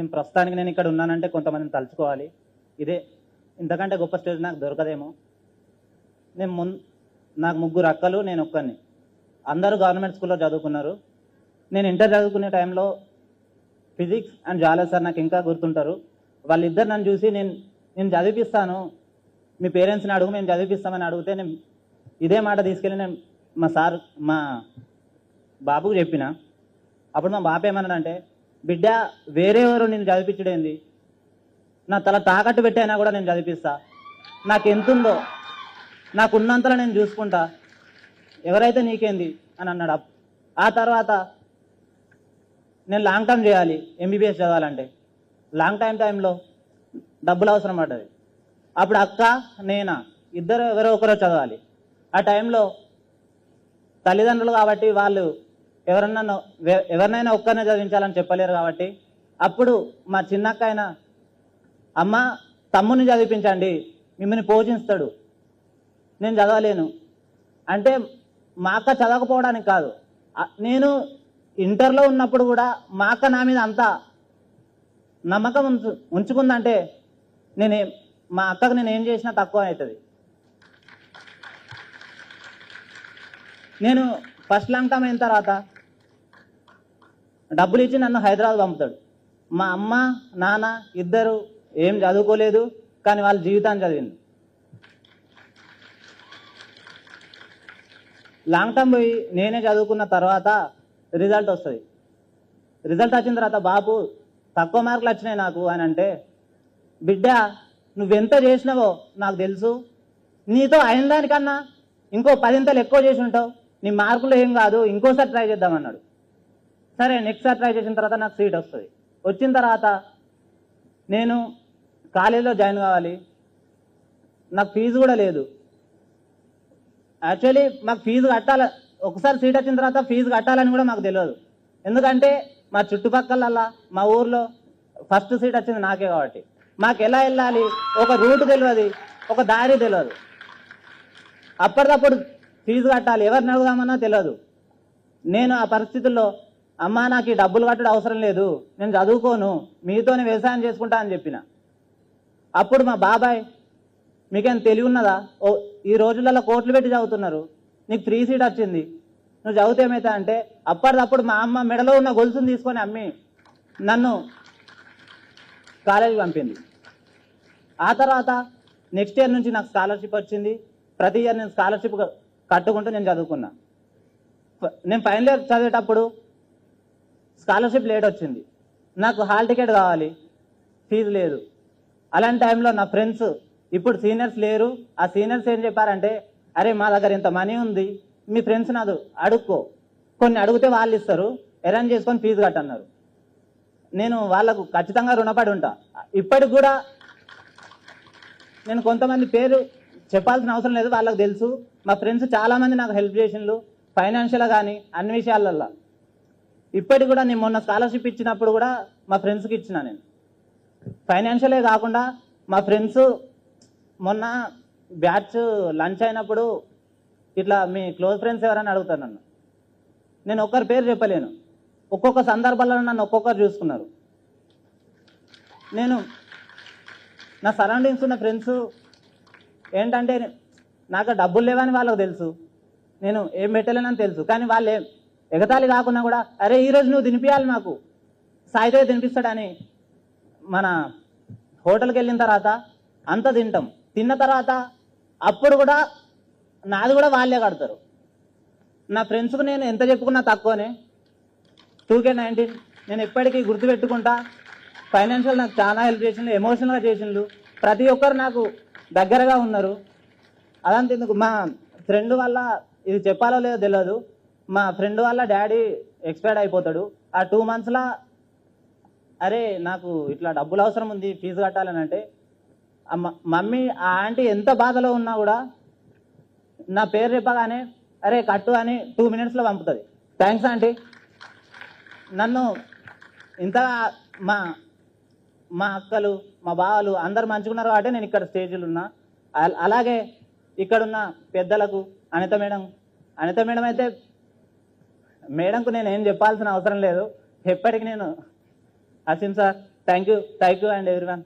నేను ప్రస్తుతానికి నేను ఇక్కడ ఉన్నానంటే కొంతమందిని తలుచుకోవాలి. ఇదే ఇంతకంటే గొప్ప స్టేజ్ నాకు దొరకదేమో. నాకు 3 అక్కలు, నేను ఒక్కడిని. అందరూ గవర్నమెంట్ స్కూల్లో చదువుకున్నారు. నేను ఇంటర్ చదువుకునే టైంలో ఫిజిక్స్ అండ్ జాలజీ సార్ నాకు ఇంకా గుర్తుంటారు. వాళ్ళిద్దరు నన్ను చూసి నేను చదివిపిస్తాను, మీ పేరెంట్స్ని అడుగు, మేము చదివిపిస్తామని అడిగితే నేను ఇదే మాట తీసుకెళ్ళి నేను మా బాబుకు చెప్పిన. అప్పుడు మా బాబు ఏమన్నాడంటే, బిడ్డ వేరేవారు నేను చదివించడేంది, నా తల తాకట్టు పెట్టైనా కూడా నేను చదివిస్తా, నాకు ఎంతుందో నాకున్నంతలో నేను చూసుకుంటా, ఎవరైతే నీకేంది అని అన్నాడు. ఆ తర్వాత నేను లాంగ్ టర్మ్ చేయాలి, ఎంబీబీఎస్ చదవాలంటే లాంగ్ టైంలో డబ్బులు అవసరం పడ్డది. అప్పుడు అక్క నేనా ఇద్దరు ఎవరో ఒకరో చదవాలి. ఆ టైంలో తల్లిదండ్రులు కాబట్టి వాళ్ళు ఎవరినైనా ఒక్కరినే చదివించాలని చెప్పలేరు కాబట్టి అప్పుడు మా చిన్నక్క అయిన అమ్మ తమ్ముని చదివించండి, మిమ్మల్ని పోషిస్తాడు, నేను చదవలేను అంటే మా అక్క చదవకపోవడానికి కాదు, నేను ఇంటర్లో ఉన్నప్పుడు కూడా మా అక్క నా మీద అంత నమ్మకం ఉంచుకుందంటే మా అక్కకు నేను ఏం చేసినా తక్కువ అవుతుంది. నేను ఫస్ట్ లాంగ్ టర్మ్ అయిన తర్వాత డబ్బులు ఇచ్చి నన్ను హైదరాబాద్ పంపుతాడు. మా అమ్మ నాన్న ఇద్దరు ఏం చదువుకోలేదు, కానీ వాళ్ళ జీవితాన్ని చదివింది. లాంగ్ టర్మ్ పోయి నేనే చదువుకున్న తర్వాత రిజల్ట్ వస్తుంది. రిజల్ట్ వచ్చిన తర్వాత బాబు తక్కువ మార్కులు వచ్చినాయి నాకు అని అంటే, బిడ్డ నువ్వెంత చేసినావో నాకు తెలుసు, నీతో అయిన దానికన్నా ఇంకో 10 ఎక్కువ చేసి ఉంటావు, నీ మార్కులు ఏం కాదు, ఇంకోసారి ట్రై చేద్దామన్నాడు. సరే నెక్స్ట్ సారి ట్రై చేసిన తర్వాత నాకు సీట్ వస్తుంది. వచ్చిన తర్వాత నేను కాలేజీలో జాయిన్ కావాలి, నాకు ఫీజు కూడా లేదు. యాక్చువల్లీ మాకు ఫీజు కట్టాలి, ఒకసారి సీట్ వచ్చిన తర్వాత ఫీజు కట్టాలని కూడా మాకు తెలియదు. ఎందుకంటే మా చుట్టుపక్కల మా ఊర్లో ఫస్ట్ సీట్ వచ్చింది నాకే కాబట్టి మాకు ఎలా వెళ్ళాలి ఒక రూట్ తెలియదు, ఒక దారి తెలియదు. అప్పటికప్పుడు ఫీజు కట్టాలి, ఎవరిని అడుగుదామన్నా తెలియదు. నేను ఆ పరిస్థితుల్లో అమ్మా నాకు ఈ డబ్బులు కట్టడం అవసరం లేదు, నేను చదువుకోను, మీతోనే వ్యవసాయం చేసుకుంటా అని చెప్పిన. అప్పుడు మా బాబాయ్ మీకేం తెలివి ఉన్నదా, ఈ రోజులలో కోట్లు పెట్టి చదువుతున్నారు, నీకు ఫ్రీ సీట్ వచ్చింది, నువ్వు చదివితే ఏమవుతా అంటే అప్పటిదప్పుడు మా అమ్మ మెడలో ఉన్న గొలుసుని తీసుకొని అమ్మి నన్ను కాలేజీకి పంపింది. ఆ తర్వాత నెక్స్ట్ ఇయర్ నుంచి నాకు స్కాలర్షిప్ వచ్చింది. ప్రతి ఇయర్ నేను స్కాలర్షిప్ కట్టుకుంటూ నేను చదువుకున్నా. నేను ఫైనల్ ఇయర్ చదివేటప్పుడు స్కాలర్షిప్ లేట్ వచ్చింది, నాకు హాల్ టికెట్ కావాలి, ఫీజు లేదు. అలాంటి టైంలో నా ఫ్రెండ్స్, ఇప్పుడు సీనియర్స్ లేరు, ఆ సీనియర్స్ ఏం చెప్పారంటే, అరే మా దగ్గర ఇంత మనీ ఉంది, మీ ఫ్రెండ్స్ నాదు అడుక్కో, కొన్ని అడిగితే వాళ్ళు ఇస్తారు, అరేంజ్ చేసుకొని ఫీజు కట్టన్నారు. నేను వాళ్ళకు ఖచ్చితంగా రుణపడి ఉంటా. ఇప్పటికి కూడా నేను కొంతమంది పేరు చెప్పాల్సిన అవసరం లేదు, వాళ్ళకు తెలుసు. మా ఫ్రెండ్స్ చాలామంది నాకు హెల్ప్ చేసిండ్రు, ఫైనాన్షియల్గా కానీ అన్ని విషయాలలో. ఇప్పటికి కూడా నేను మొన్న స్కాలర్షిప్ ఇచ్చినప్పుడు కూడా మా ఫ్రెండ్స్కి ఇచ్చిన. నేను ఫైనాన్షియలే కాకుండా మా ఫ్రెండ్స్ మొన్న బ్యాచ్ లంచ్ అయినప్పుడు ఇట్లా మీ క్లోజ్ ఫ్రెండ్స్ ఎవరైనా అడుగుతారు నన్ను, నేను ఒక్కరి పేరు చెప్పలేను, ఒక్కొక్క సందర్భాల్లో నన్ను ఒక్కొక్కరు చూసుకున్నారు. నేను నా సరౌండింగ్స్ ఉన్న ఫ్రెండ్స్ ఏంటంటే నాకు డబ్బులు లేవని వాళ్ళకు తెలుసు, నేను ఏం పెట్టలేనని తెలుసు, కానీ వాళ్ళు ఎగతాళి కాకుండా కూడా అరే ఈరోజు నువ్వు తినిపించాలి, మాకు సాయితే తినిపిస్తాడని మన హోటల్కి వెళ్ళిన తర్వాత అంత తింటాం. తిన్న తర్వాత అప్పుడు కూడా నాది కూడా వాళ్ళే కడతారు. నా ఫ్రెండ్స్కు నేను ఎంత చెప్పుకున్నా తక్కువనే. 2K19 నేను ఎప్పటికీ గుర్తుపెట్టుకుంటా. ఫైనాన్షియల్ నాకు చాలా హెల్ప్ చేసిండు, ఎమోషనల్గా చేసిండు, ప్రతి ఒక్కరు నాకు దగ్గరగా ఉన్నారు. అదంతా ఎందుకు, మా ఫ్రెండ్ వల్ల, ఇది చెప్పాలో లేదో తెలియదు, మా ఫ్రెండ్ వాళ్ళ డాడీ ఎక్స్పైర్డ్ అయిపోతాడు. ఆ 2 monthsలో అరే నాకు ఇట్లా డబ్బులు అవసరం ఉంది, ఫీజు కట్టాలని అంటే మమ్మీ ఆ ఆంటీ ఎంత బాధలో ఉన్నా కూడా నా పేరు చెప్పగానే అరే కట్టు అని 2 minutesలో పంపుతుంది. Thanks aunty. నన్ను ఇంతగా మా అక్కలు మా బావలు అందరు మంచుకున్నారు కాబట్టి నేను ఇక్కడ స్టేజ్లో ఉన్నా. అలాగే ఇక్కడున్న పెద్దలకు అనిత మేడం అయితే మేడంకు నేను ఏం చెప్పాల్సిన అవసరం లేదు. ఎప్పటికి నేను Asim sir thank you and everyone.